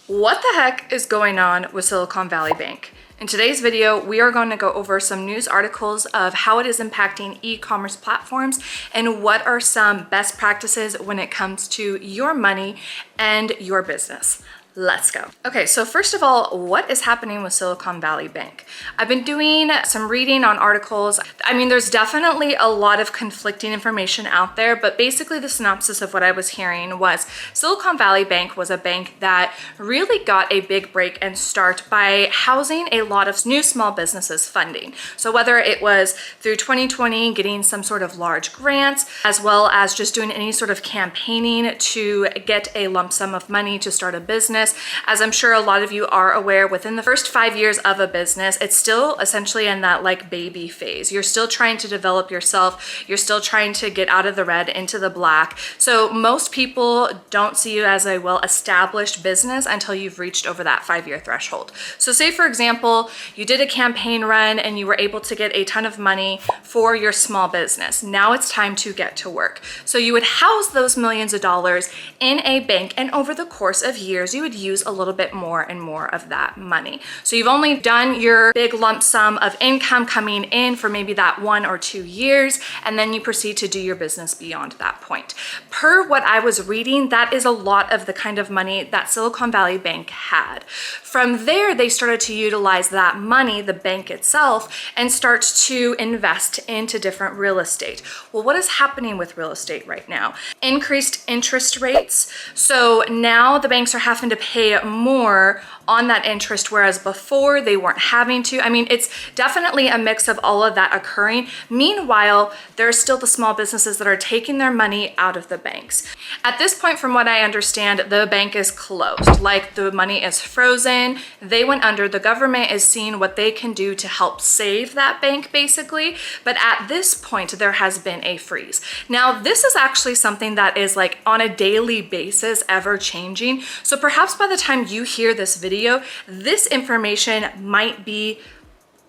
What the heck is going on with Silicon Valley Bank? In today's video, we are going to go over some news articles of how it is impacting e-commerce platforms and what are some best practices when it comes to your money and your business. Let's go. Okay, so first of all, what is happening with Silicon Valley Bank? I've been doing some reading on articles. I mean, there's definitely a lot of conflicting information out there, but basically the synopsis of what I was hearing was Silicon Valley Bank was a bank that really got a big break and start by housing a lot of new small businesses funding. So whether it was through 2020 getting some sort of large grants, as well as just doing any sort of campaigning to get a lump sum of money to start a business. As I'm sure a lot of you are aware, within the first 5 years of a business, it's still essentially in that like baby phase. You're still trying to develop yourself. You're still trying to get out of the red into the black. So most people don't see you as a well-established business until you've reached over that 5-year threshold. So say, for example, you did a campaign run and you were able to get a ton of money for your small business. Now it's time to get to work. So you would house those millions of dollars in a bank, and over the course of years, you would use a little bit more and more of that money. So you've only done your big lump sum of income coming in for maybe that 1 or 2 years, and then you proceed to do your business beyond that point. Per what I was reading, that is a lot of the kind of money that Silicon Valley Bank had. From there, they started to utilize that money, the bank itself, and start to invest into different real estate. Well, what is happening with real estate right now? Increased interest rates. So now the banks are having to pay more on that interest, whereas before they weren't having to. I mean, it's definitely a mix of all of that occurring. Meanwhile, there are still the small businesses that are taking their money out of the banks. At this point, from what I understand, the bank is closed, like the money is frozen. They went under. The government is seeing what they can do to help save that bank, basically. But at this point, there has been a freeze. Now, this is actually something that is like on a daily basis, ever changing. So perhaps by the time you hear this video, this information might be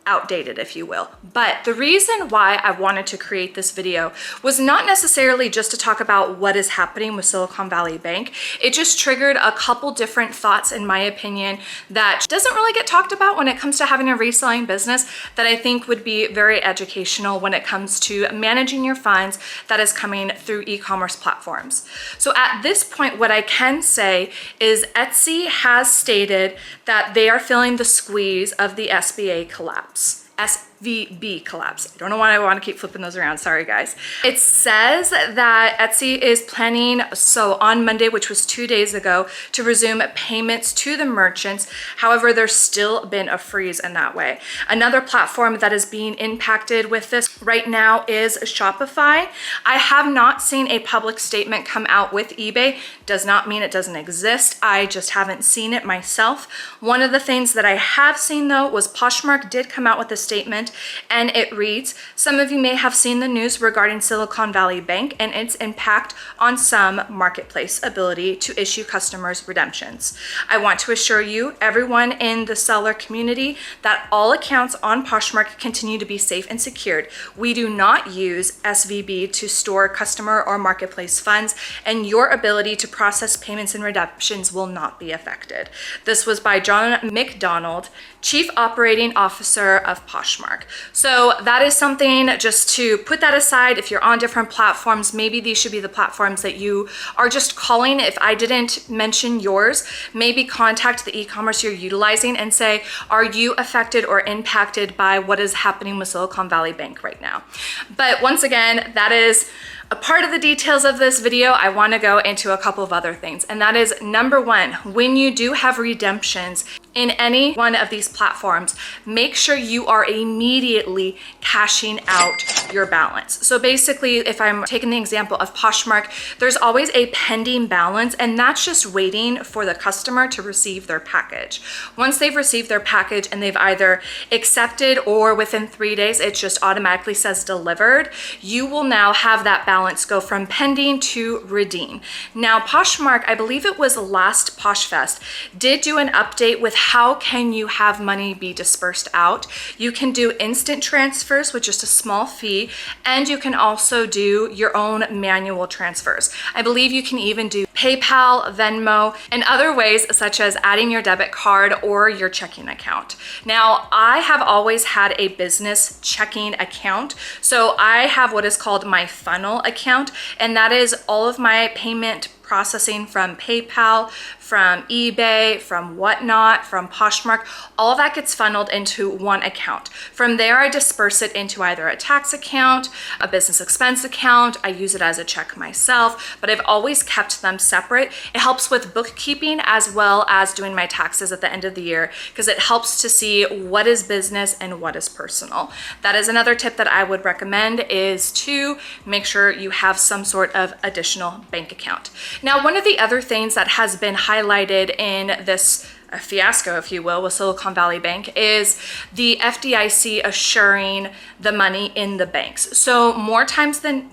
outdated, if you will. But the reason why I wanted to create this video was not necessarily just to talk about what is happening with Silicon Valley Bank. It just triggered a couple different thoughts, in my opinion, that doesn't really get talked about when it comes to having a reselling business, that I think would be very educational when it comes to managing your funds that is coming through e-commerce platforms. So at this point, what I can say is Etsy has stated that they are feeling the squeeze of the SBA collapse. SVB collapse. I don't know why I want to keep flipping those around. Sorry, guys. It says that Etsy is planning, so on Monday, which was 2 days ago, to resume payments to the merchants. However, there's still been a freeze in that way. Another platform that is being impacted with this right now is Shopify. I have not seen a public statement come out with eBay. Does not mean it doesn't exist. I just haven't seen it myself. One of the things that I have seen, though, was POSHMARK did come out with a statement, and it reads, some of you may have seen the news regarding Silicon Valley Bank and its impact on some marketplace ability to issue customers redemptions. I want to assure you, everyone in the seller community, that all accounts on POSHMARK continue to be safe and secured. We do not use SVB to store customer or marketplace funds, and your ability to process payments and redemptions will not be affected. This was by John McDonald, Chief Operating Officer of POSHMARK. So that is something just to put that aside. If you're on different platforms, maybe these should be the platforms that you are just calling. If I didn't mention yours, maybe contact the e-commerce you're utilizing and say, are you affected or impacted by what is happening with Silicon Valley Bank right now? But once again, that is a part of the details of this video. I want to go into a couple of other things, and that is, number one, when you do have redemptions in any one of these platforms, make sure you are immediately cashing out your balance. So basically, if I'm taking the example of POSHMARK, there's always a pending balance, and that's just waiting for the customer to receive their package. Once they've received their package and they've either accepted or within 3 days, it just automatically says delivered, you will now have that balance go from pending to redeem. Now, POSHMARK, I believe it was last POSHFest, did do an update with how can you have money be dispersed out. You can do instant transfers with just a small fee, and you can also do your own manual transfers. I believe you can even do PayPal, Venmo, and other ways such as adding your debit card or your checking account. Now, I have always had a business checking account, so I have what is called my funnel account, and that is all of my payment processing from PayPal, from eBay, from Whatnot, from POSHMARK, all of that gets funneled into one account. From there, I disperse it into either a tax account, a business expense account. I use it as a check myself, but I've always kept them separate. It helps with bookkeeping as well as doing my taxes at the end of the year because it helps to see what is business and what is personal. That is another tip that I would recommend, is to make sure you have some sort of additional bank account. Now, one of the other things that has been highlighted in this fiasco, if you will, with Silicon Valley Bank is the FDIC assuring the money in the banks. So more times than,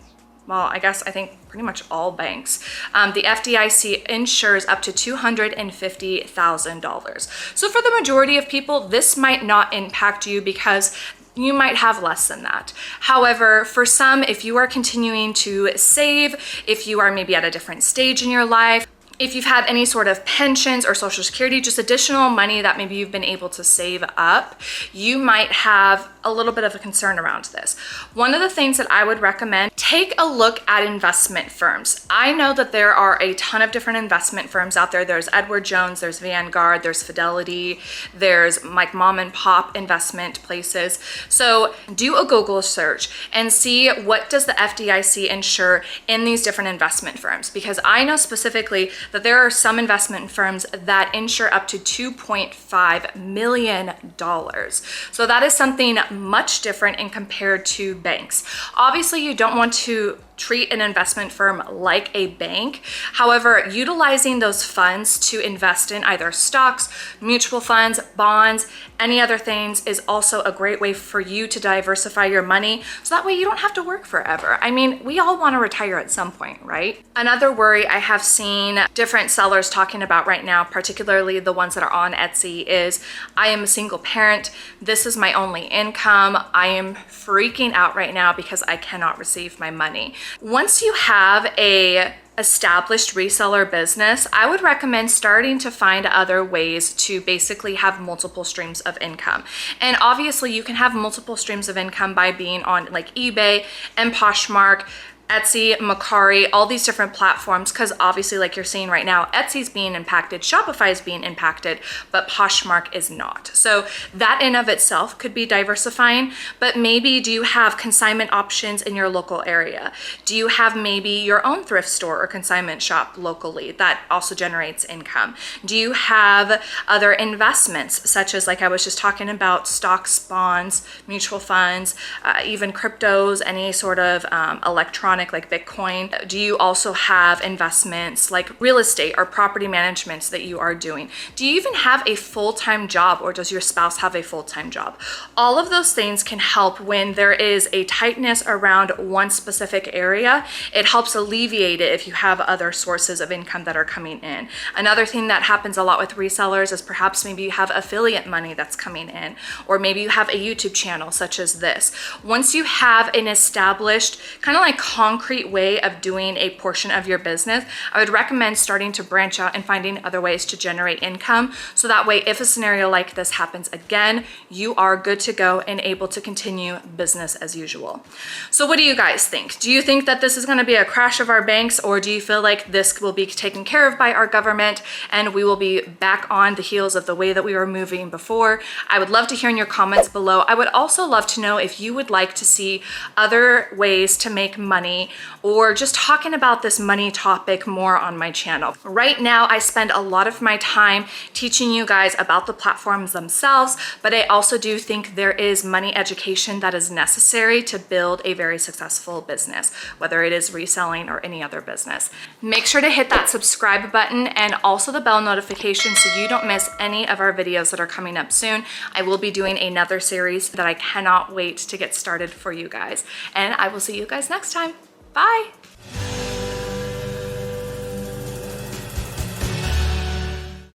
well, I think pretty much all banks, the FDIC insures up to $250,000. So for the majority of people, this might not impact you because you might have less than that. However, for some, if you are continuing to save, if you are maybe at a different stage in your life, if you've had any sort of pensions or Social Security, just additional money that maybe you've been able to save up, you might have a little bit of a concern around this. One of the things that I would recommend, take a look at investment firms. I know that there are a ton of different investment firms out there. There's Edward Jones, there's Vanguard, there's Fidelity, there's like mom and pop investment places. So do a Google search and see what does the FDIC insure in these different investment firms, because I know specifically that there are some investment firms that insure up to $2.5 million. So that is something much different in compared to banks. Obviously, you don't want to treat an investment firm like a bank. However, utilizing those funds to invest in either stocks, mutual funds, bonds, any other things is also a great way for you to diversify your money. So that way you don't have to work forever. I mean, we all want to retire at some point, right? Another worry I have seen different sellers talking about right now, particularly the ones that are on Etsy, is I am a single parent. This is my only income. I am freaking out right now because I cannot receive my money. Once you have a established reseller business, I would recommend starting to find other ways to basically have multiple streams of income. And obviously you can have multiple streams of income by being on like eBay and Poshmark, Etsy, Mercari, all these different platforms, because obviously like you're seeing right now, Etsy's being impacted, Shopify is being impacted, but Poshmark is not. So that in of itself could be diversifying, but maybe do you have consignment options in your local area? Do you have maybe your own thrift store or consignment shop locally that also generates income? Do you have other investments such as, like I was just talking about, stocks, bonds, mutual funds, even cryptos, any sort of electronic like Bitcoin? Do you also have investments like real estate or property management that you are doing? Do you even have a full-time job, or does your spouse have a full-time job? All of those things can help when there is a tightness around one specific area. It helps alleviate it if you have other sources of income that are coming in. Another thing that happens a lot with resellers is perhaps maybe you have affiliate money that's coming in, or maybe you have a YouTube channel such as this. Once you have an established kind of like concrete way of doing a portion of your business, I would recommend starting to branch out and finding other ways to generate income. So that way, if a scenario like this happens again, you are good to go and able to continue business as usual. So what do you guys think? Do you think that this is going to be a crash of our banks, or do you feel like this will be taken care of by our government and we will be back on the heels of the way that we were moving before? I would love to hear in your comments below. I would also love to know if you would like to see other ways to make money, or just talking about this money topic more on my channel. Right now, I spend a lot of my time teaching you guys about the platforms themselves, but I also do think there is money education that is necessary to build a very successful business, whether it is reselling or any other business. Make sure to hit that subscribe button and also the bell notification so you don't miss any of our videos that are coming up soon. I will be doing another series that I cannot wait to get started for you guys. And I will see you guys next time. Bye.